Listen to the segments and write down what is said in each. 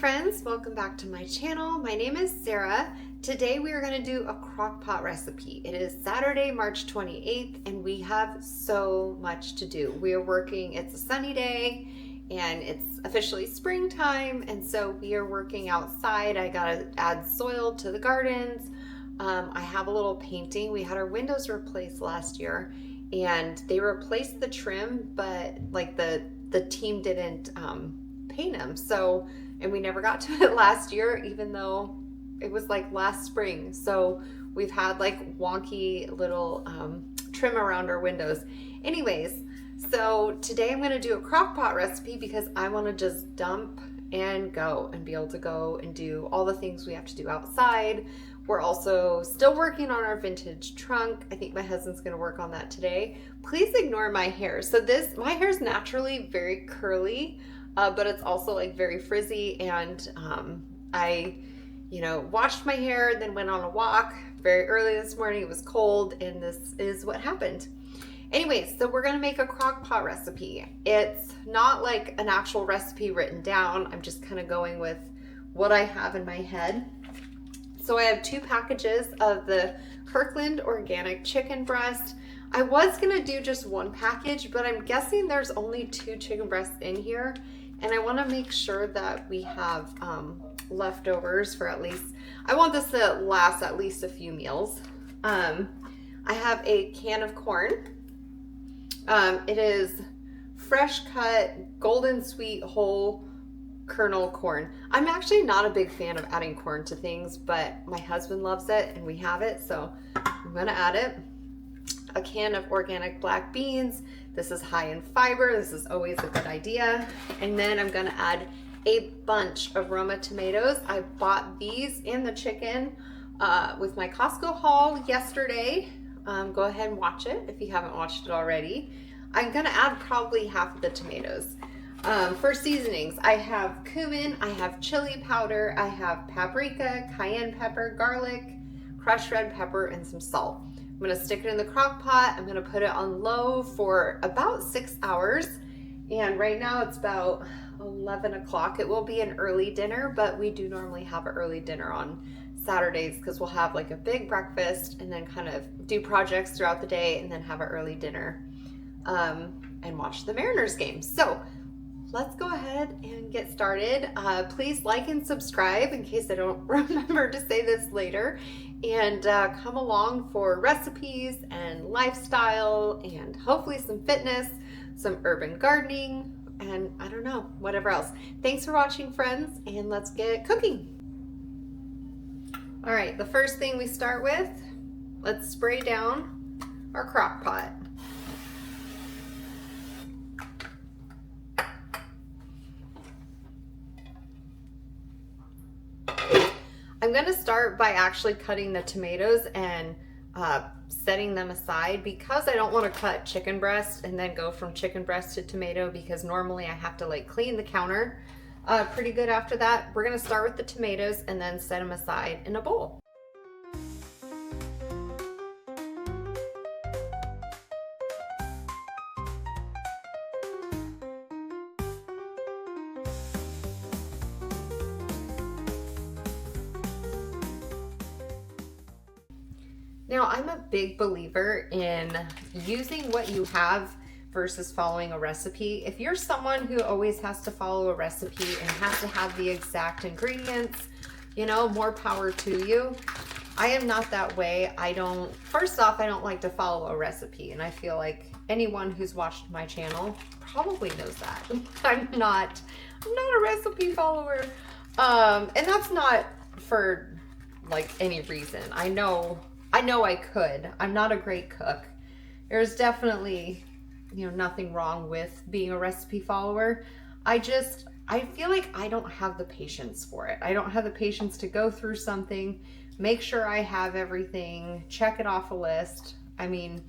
friends, welcome back to my channel. My name is Sarah. Today we are going to do a crockpot recipe. It is Saturday, March 28th, and we have so much to do. We are working, it's a sunny day, and it's officially springtime, and so we are working outside. I got to add soil to the gardens. I have a little painting. We had our windows replaced last year, and they replaced the trim, but like the team didn't paint them. So, and we never got to it last year, even though it was like last spring. So we've had like wonky little trim around our windows. Anyways, so today I'm going to do a crock pot recipe because I want to just dump and go and be able to go and do all the things we have to do outside. We're also still working on our vintage trunk. I think my husband's going to work on that today. Please ignore my hair. So my hair is naturally very curly, but it's also like very frizzy, and I washed my hair, then went on a walk very early this morning. It was cold, and this is what happened. Anyways, so we're gonna make a crock pot recipe. It's not like an actual recipe written down. I'm just kind of going with what I have in my head. So I have 2 packages of the Kirkland organic chicken breast. I was gonna do just 1 package, but I'm guessing there's only 2 chicken breasts in here. And I wanna make sure that we have leftovers for at least, I want this to last at least a few meals. I have a can of corn. It is fresh cut, golden sweet, whole kernel corn. I'm actually not a big fan of adding corn to things, but my husband loves it and we have it, so I'm gonna add it. A can of organic black beans. This is high in fiber. This is always a good idea. And then I'm gonna add a bunch of Roma tomatoes. I bought these and the chicken with my Costco haul yesterday. Go ahead and watch it if you haven't watched it already. I'm gonna add probably half of the tomatoes. For seasonings, I have cumin, I have chili powder, I have paprika, cayenne pepper, garlic, crushed red pepper, and some salt. I'm gonna stick it in the crock pot. I'm gonna put it on low for about 6 hours. And right now it's about 11 o'clock. It will be an early dinner, but we do normally have an early dinner on Saturdays because we'll have like a big breakfast and then kind of do projects throughout the day and then have an early dinner and watch the Mariners game. So let's go ahead and get started. Please like and subscribe in case I don't remember to say this later. And come along for recipes and lifestyle and hopefully some fitness, some urban gardening, and I don't know, whatever else. Thanks for watching, friends, and let's get cooking. All right, the first thing we start with, let's spray down our crock pot. I'm gonna start by actually cutting the tomatoes and setting them aside because I don't want to cut chicken breast and then go from chicken breast to tomato, because normally I have to like clean the counter pretty good after that. We're gonna start with the tomatoes and then set them aside in a bowl. Now, I'm a big believer in using what you have versus following a recipe. If you're someone who always has to follow a recipe and has to have the exact ingredients, more power to you. I am not that way. First off, I don't like to follow a recipe, and I feel like anyone who's watched my channel probably knows that. I'm not a recipe follower. And that's not for like any reason. I know I could. I'm not a great cook. There's definitely, nothing wrong with being a recipe follower. I feel like I don't have the patience for it. I don't have the patience to go through something, make sure I have everything, check it off a list. I mean,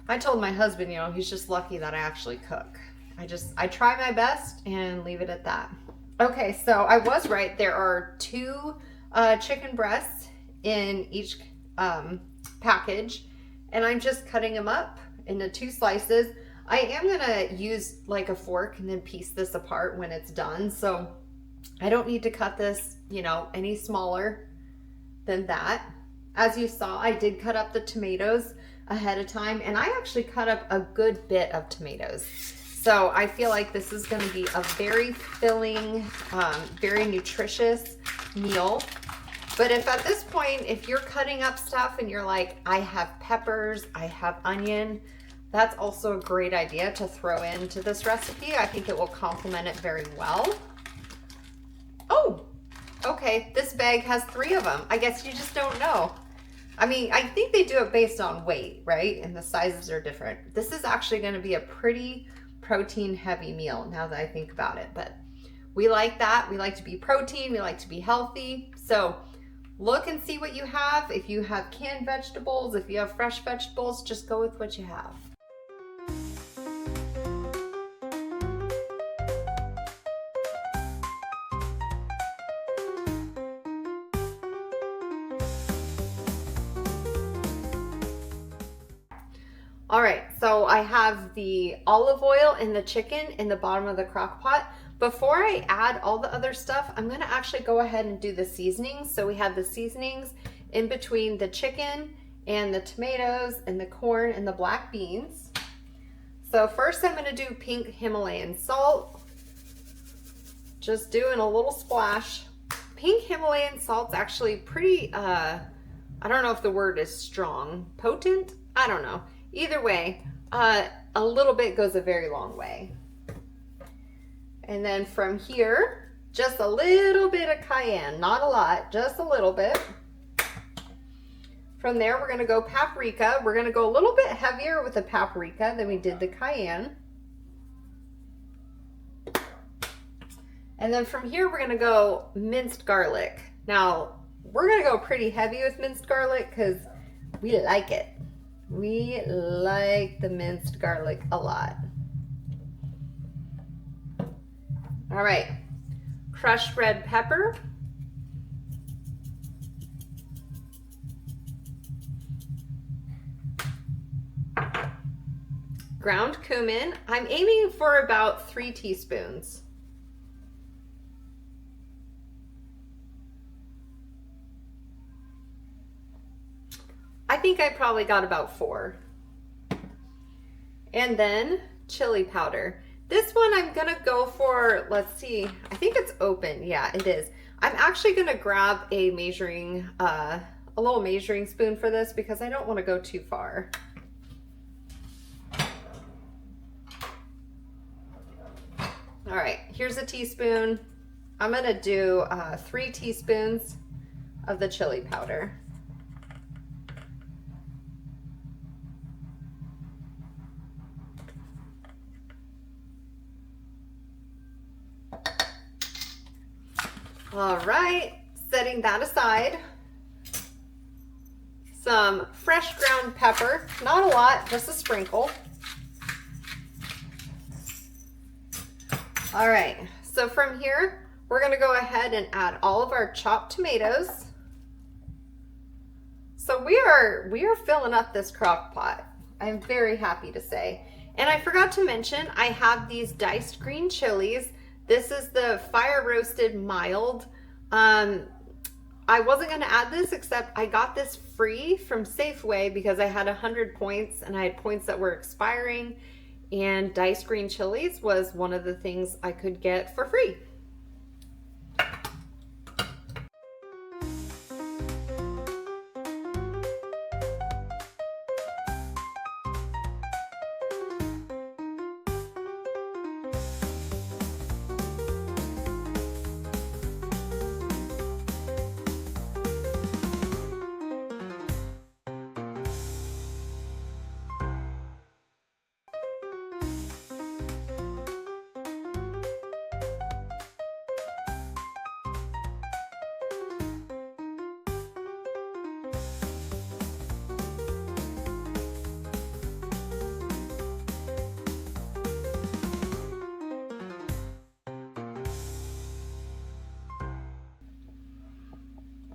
I told my husband, he's just lucky that I actually cook. I try my best and leave it at that. Okay, so I was right. There are 2 chicken breasts in each package, and I'm just cutting them up into 2 slices. I am gonna use like a fork and then piece this apart when it's done. So I don't need to cut this, you know, any smaller than that. As you saw, I did cut up the tomatoes ahead of time, and I actually cut up a good bit of tomatoes. So I feel like this is going to be a very filling, very nutritious meal. But if at this point, if you're cutting up stuff and you're like, I have peppers, I have onion, that's also a great idea to throw into this recipe. I think it will complement it very well. Oh, okay, this bag has 3 of them. I guess you just don't know. I mean, I think they do it based on weight, right? And the sizes are different. This is actually going to be a pretty protein heavy meal now that I think about it. But we like that. We like to be protein. We like to be healthy. So look and see what you have. If you have canned vegetables, if you have fresh vegetables, just go with what you have. All right, so I have the olive oil and the chicken in the bottom of the crock pot. Before I add all the other stuff, I'm gonna actually go ahead and do the seasonings. So we have the seasonings in between the chicken and the tomatoes and the corn and the black beans. So first I'm gonna do pink Himalayan salt. Just doing a little splash. Pink Himalayan salt's actually pretty, I don't know if the word is strong, potent, I don't know. Either way, a little bit goes a very long way. And then from here, just a little bit of cayenne, not a lot, just a little bit. From there, we're gonna go paprika. We're gonna go a little bit heavier with the paprika than we did the cayenne. And then from here, we're gonna go minced garlic. Now, we're gonna go pretty heavy with minced garlic because we like it. We like the minced garlic a lot. All right, crushed red pepper. Ground cumin. I'm aiming for about 3 teaspoons. I think I probably got about 4. And then chili powder. This one I'm gonna go for, let's see, I think it's open. Yeah, it is. I'm actually gonna grab a measuring, a little measuring spoon for this because I don't wanna go too far. All right, here's a teaspoon. I'm gonna do 3 teaspoons of the chili powder. All right, setting that aside. Some fresh ground pepper, not a lot, just a sprinkle. All right, so from here, we're gonna go ahead and add all of our chopped tomatoes. So we are filling up this crock pot. I'm very happy to say. And I forgot to mention, I have these diced green chilies. This is the fire roasted mild. I wasn't gonna add this, except I got this free from Safeway because I had 100 points and I had points that were expiring, and diced green chilies was one of the things I could get for free.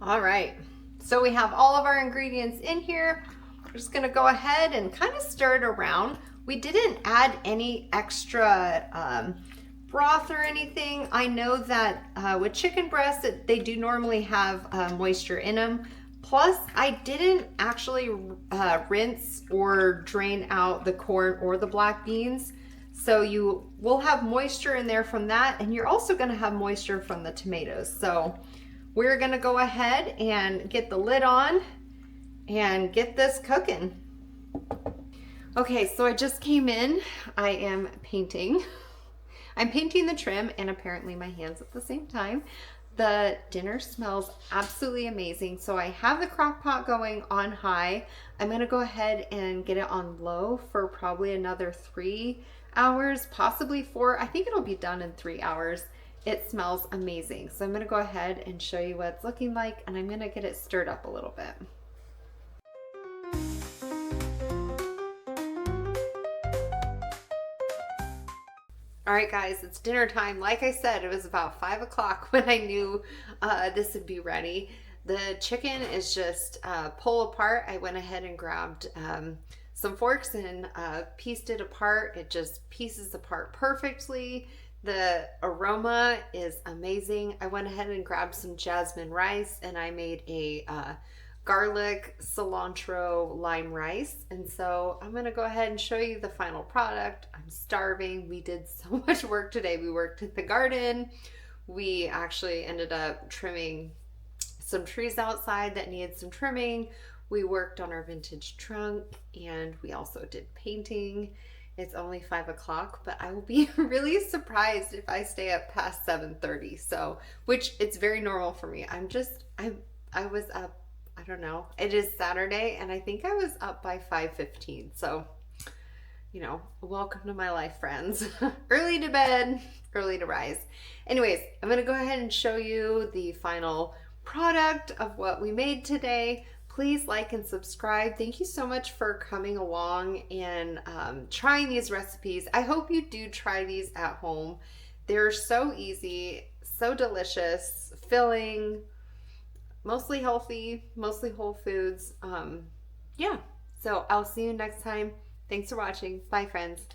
All right, so we have all of our ingredients in here. We're just gonna go ahead and kind of stir it around. We didn't add any extra broth or anything. I know that with chicken breasts, they do normally have moisture in them. Plus, I didn't actually rinse or drain out the corn or the black beans. So you will have moisture in there from that, and you're also gonna have moisture from the tomatoes. So we're gonna go ahead and get the lid on and get this cooking. Okay, so I just came in. I am painting. I'm painting the trim and apparently my hands at the same time. The dinner smells absolutely amazing. So I have the crock pot going on high. I'm gonna go ahead and get it on low for probably another 3 hours, possibly 4. I think it'll be done in 3 hours. It smells amazing. So I'm gonna go ahead and show you what it's looking like, and I'm gonna get it stirred up a little bit. All right, guys, it's dinner time. Like I said, it was about 5 o'clock when I knew this would be ready. The chicken is just pull apart. I went ahead and grabbed some forks and pieced it apart. It just pieces apart perfectly. The aroma is amazing. I went ahead and grabbed some jasmine rice and I made a garlic, cilantro, lime rice. And so I'm gonna go ahead and show you the final product. I'm starving. We did so much work today. We worked in the garden. We actually ended up trimming some trees outside that needed some trimming. We worked on our vintage trunk and we also did painting. It's only 5 o'clock, but I will be really surprised if I stay up past 7:30. So, which it's very normal for me. I was up, I don't know. It is Saturday and I think I was up by 5:15. So, you know, welcome to my life, friends. Early to bed, early to rise. Anyways, I'm gonna go ahead and show you the final product of what we made today. Please like and subscribe. Thank you so much for coming along and trying these recipes. I hope you do try these at home. They're so easy, so delicious, filling, mostly healthy, mostly whole foods. Yeah, so I'll see you next time. Thanks for watching. Bye, friends.